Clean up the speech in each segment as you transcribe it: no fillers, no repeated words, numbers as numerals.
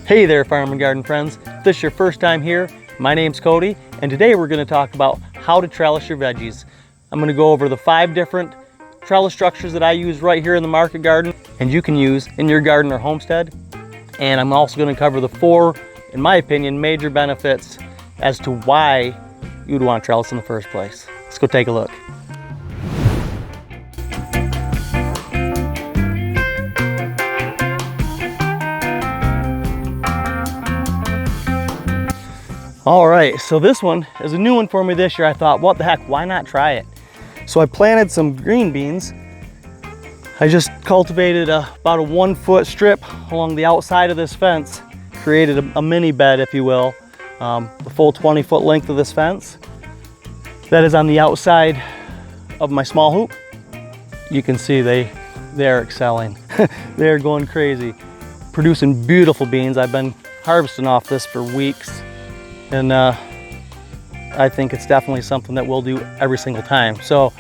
Hey there, farm and garden friends. If this is your first time here, my name's Cody, and today we're going to talk about how to trellis your veggies. I'm going to go over the 5 different trellis structures that I use right here in the market garden and you can use in your garden or homestead. And I'm also going to cover the 4, in my opinion, major benefits as to why you would want trellis in the first place. Let's go take a look. All right, so this one is a new one for me this year. I thought, what the heck, why not try it? So I planted some green beans. I just cultivated about a 1-foot strip along the outside of this fence, created a mini bed, if you will, the full 20-foot length of this fence. That is on the outside of my small hoop. You can see they're excelling. They're going crazy, producing beautiful beans. I've been harvesting off this for weeks. And I think it's definitely something that we'll do every single time. So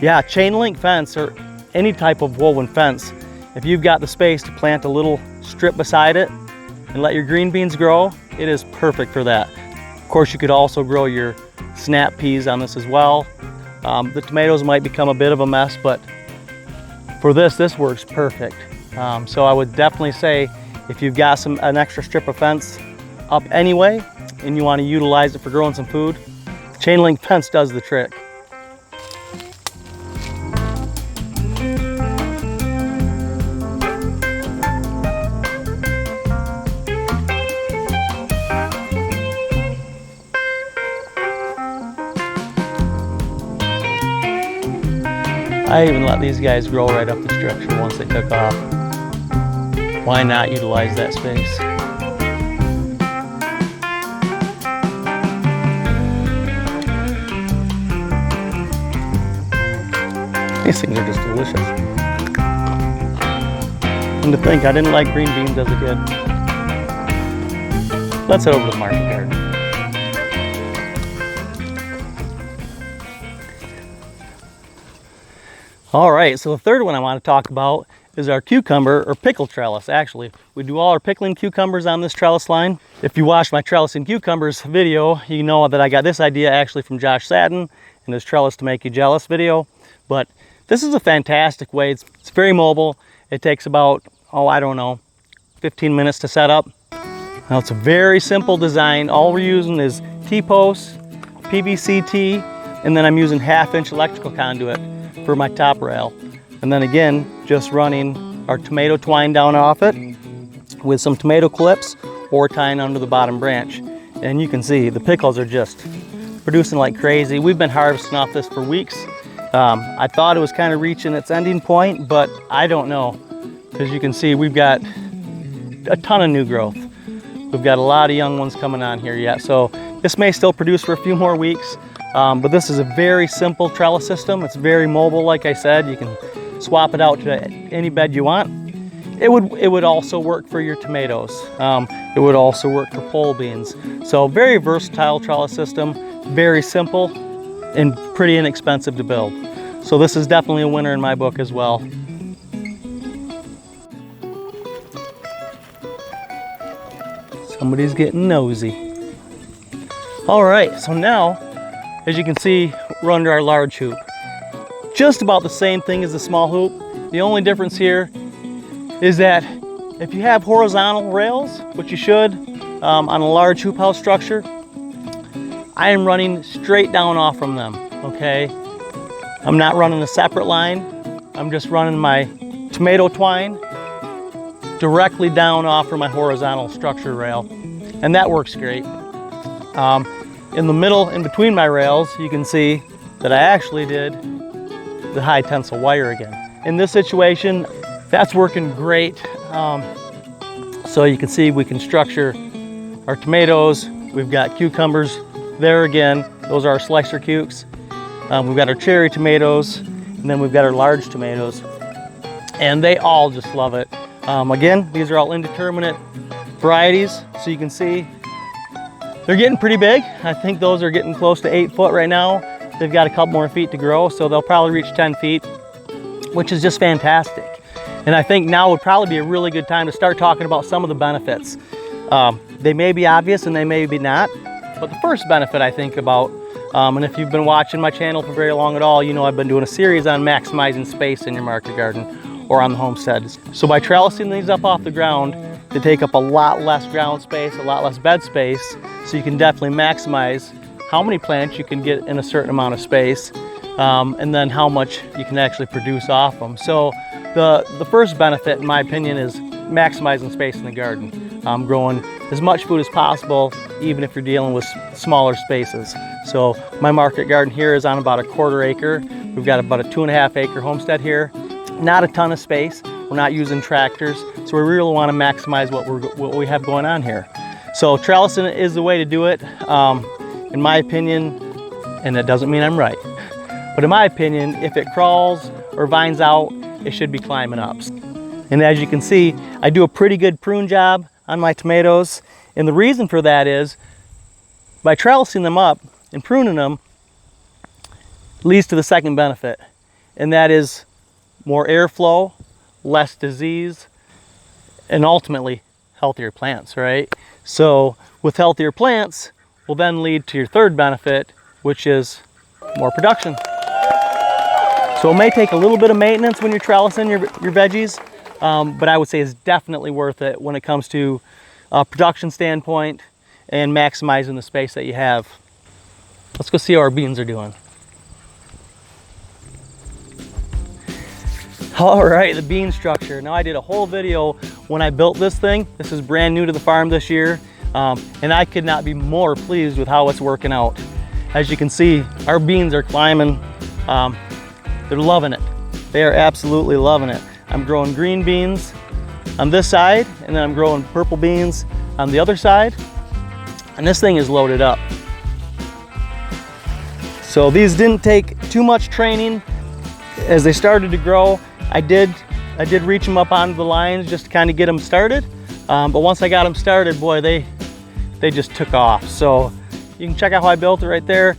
yeah, chain link fence or any type of woven fence, if you've got the space to plant a little strip beside it and let your green beans grow, it is perfect for that. Of course, you could also grow your snap peas on this as well. The tomatoes might become a bit of a mess, but for this works perfect. So I would definitely say if you've got an extra strip of fence up anyway, and you want to utilize it for growing some food, chain link fence does the trick. I even let these guys grow right up the structure once they took off. Why not utilize that space? These things are just delicious. And to think, I didn't like green beans as a kid. Let's head over to the market garden. All right, so the third one I want to talk about is our cucumber or pickle trellis. Actually, we do all our pickling cucumbers on this trellis line. If you watched my trellising cucumbers video, you know that I got this idea actually from Josh Sadden in his Trellis to Make You Jealous video. But this is a fantastic way. It's very mobile. It takes about, I don't know, 15 minutes to set up. Now it's a very simple design. All we're using is T-posts, PVC T, and then I'm using 1/2-inch electrical conduit for my top rail. And then again, just running our tomato twine down off it with some tomato clips or tying under the bottom branch. And you can see the pickles are just producing like crazy. We've been harvesting off this for weeks. I thought it was kind of reaching its ending point, but I don't know. As you can see, we've got a ton of new growth. We've got a lot of young ones coming on here yet. So this may still produce for a few more weeks, but this is a very simple trellis system. It's very mobile, like I said. You can swap it out to any bed you want. It would also work for your tomatoes. It would also work for pole beans. So very versatile trellis system, very simple and pretty inexpensive to build. So this is definitely a winner in my book as well. Somebody's getting nosy. All right, so now, as you can see, we're under our large hoop. Just about the same thing as the small hoop. The only difference here is that if you have horizontal rails, which you should, on a large hoop house structure, I am running straight down off from them, okay? I'm not running a separate line. I'm just running my tomato twine directly down off from my horizontal structure rail. And that works great. In the middle, in between my rails, you can see that I actually did the high tensile wire again. In this situation, that's working great. So you can see we can structure our tomatoes. We've got cucumbers there again. Those are our slicer cukes. We've got our cherry tomatoes, and then we've got our large tomatoes. And they all just love it. Again, these are all indeterminate varieties. So you can see they're getting pretty big. I think those are getting close to 8 foot right now. They've got a couple more feet to grow, so they'll probably reach 10 feet, which is just fantastic. And I think now would probably be a really good time to start talking about some of the benefits. They may be obvious and they may be not, but the first benefit I think about, and if you've been watching my channel for very long at all, you know I've been doing a series on maximizing space in your market garden or on the homesteads. So by trellising these up off the ground, they take up a lot less ground space, a lot less bed space, so you can definitely maximize how many plants you can get in a certain amount of space, and then how much you can actually produce off them. So the first benefit, in my opinion, is maximizing space in the garden. Growing as much food as possible, even if you're dealing with smaller spaces. So my market garden here is on about a 1/4 acre. We've got about a 2.5 acre homestead here. Not a ton of space. We're not using tractors, so we really want to maximize what we have going on here. So trellising is the way to do it, in my opinion, and that doesn't mean I'm right. But in my opinion, if it crawls or vines out, it should be climbing up. And as you can see, I do a pretty good prune job on my tomatoes. And the reason for that is, by trellising them up and pruning them, leads to the second benefit. And that is more airflow, less disease, and ultimately healthier plants, right? So with healthier plants will then lead to your third benefit, which is more production. So it may take a little bit of maintenance when you're trellising your veggies, but I would say it's definitely worth it when it comes to a production standpoint and maximizing the space that you have. Let's go see how our beans are doing. All right, the bean structure. Now I did a whole video when I built this thing. This is brand new to the farm this year, and I could not be more pleased with how it's working out. As you can see, our beans are climbing. They're loving it. They are absolutely loving it. I'm growing green beans on this side, and then I'm growing purple beans on the other side, and this thing is loaded up. So these didn't take too much training. As they started to grow, I did reach them up onto the lines just to kind of get them started. But once I got them started, boy, they just took off. So you can check out how I built it right there.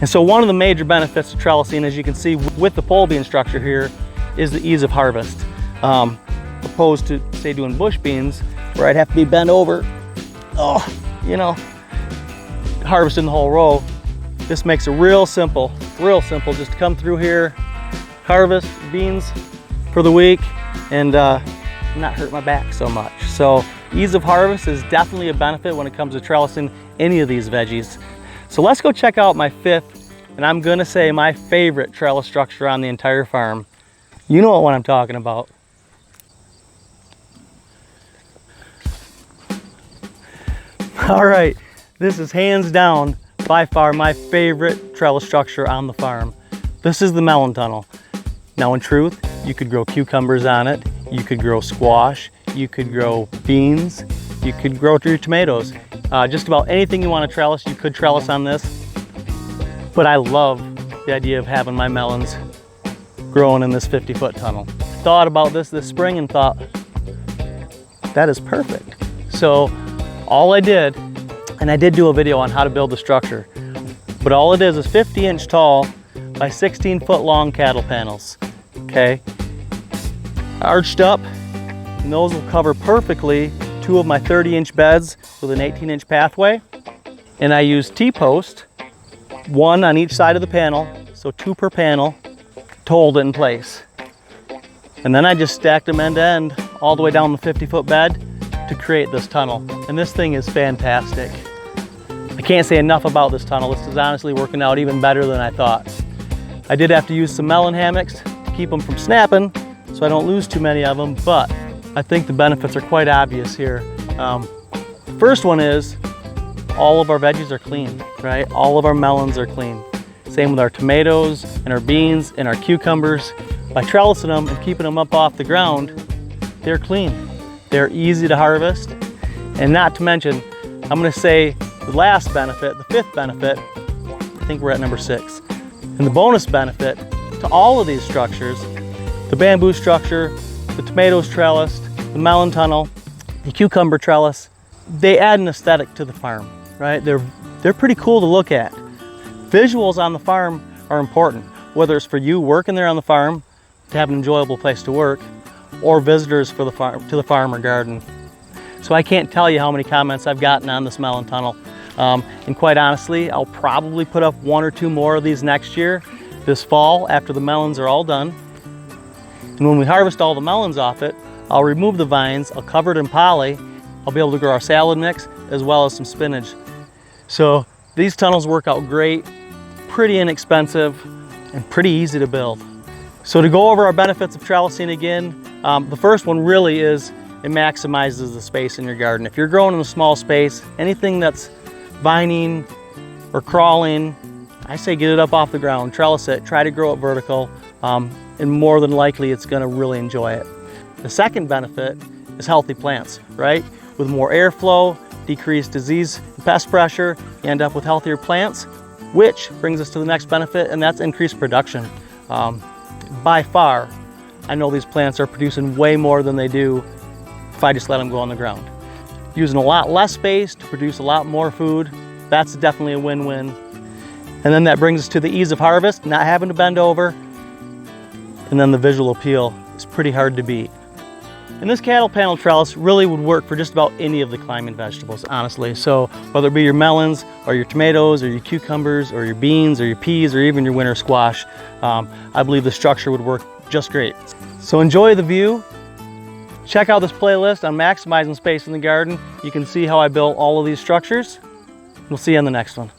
And so one of the major benefits of trellising, as you can see with the pole bean structure here, is the ease of harvest. Opposed to, say, doing bush beans, where I'd have to be bent over, harvesting the whole row. This makes it real simple just to come through here, harvest beans for the week, and not hurt my back so much. So ease of harvest is definitely a benefit when it comes to trellising any of these veggies. So let's go check out my fifth, and I'm gonna say my favorite trellis structure on the entire farm. You know what I'm talking about. All right, this is hands down by far my favorite trellis structure on the farm. This is the melon tunnel. Now in truth, you could grow cucumbers on it, you could grow squash, you could grow beans, you could grow your tomatoes. Just about anything you want to trellis, you could trellis on this. But I love the idea of having my melons growing in this 50-foot tunnel. Thought about this spring and thought, that is perfect. So all I did, and I did do a video on how to build the structure, but all it is 50-inch tall by 16-foot long cattle panels, okay? Arched up, and those will cover perfectly 2 of my 30-inch beds with an 18-inch pathway. And I used T-post, 1 on each side of the panel, so 2 per panel, to hold it in place. And then I just stacked them end to end all the way down the 50-foot bed to create this tunnel. And this thing is fantastic. I can't say enough about this tunnel. This is honestly working out even better than I thought. I did have to use some melon hammocks to keep them from snapping so I don't lose too many of them, but I think the benefits are quite obvious here. First one is all of our veggies are clean, right? All of our melons are clean. Same with our tomatoes and our beans and our cucumbers. By trellising them and keeping them up off the ground, they're clean. They're easy to harvest. And not to mention, I'm gonna say the last benefit, the fifth benefit, I think we're at number 6. And the bonus benefit to all of these structures, the bamboo structure, the tomatoes trellised, the melon tunnel, the cucumber trellis, they add an aesthetic to the farm, right? They're pretty cool to look at. Visuals on the farm are important, whether it's for you working there on the farm to have an enjoyable place to work, or visitors for the farm to the farm or garden. So I can't tell you how many comments I've gotten on this melon tunnel. And quite honestly, I'll probably put up 1 or 2 more of these next year, this fall, after the melons are all done. And when we harvest all the melons off it, I'll remove the vines, I'll cover it in poly, I'll be able to grow our salad mix as well as some spinach. So these tunnels work out great, pretty inexpensive, and pretty easy to build. So to go over our benefits of trellising again, the first one really is it maximizes the space in your garden. If you're growing in a small space, anything that's vining or crawling, I say get it up off the ground, trellis it, try to grow it vertical, and more than likely it's gonna really enjoy it. The second benefit is healthy plants, right? With more airflow, decreased disease and pest pressure, you end up with healthier plants, which brings us to the next benefit, and that's increased production. By far, I know these plants are producing way more than they do if I just let them go on the ground. Using a lot less space to produce a lot more food, that's definitely a win-win. And then that brings us to the ease of harvest, not having to bend over, and then the visual appeal is pretty hard to beat. And this cattle panel trellis really would work for just about any of the climbing vegetables, honestly. So whether it be your melons or your tomatoes or your cucumbers or your beans or your peas or even your winter squash, I believe the structure would work just great. So enjoy the view. Check out this playlist on maximizing space in the garden. You can see how I built all of these structures. We'll see you on the next one.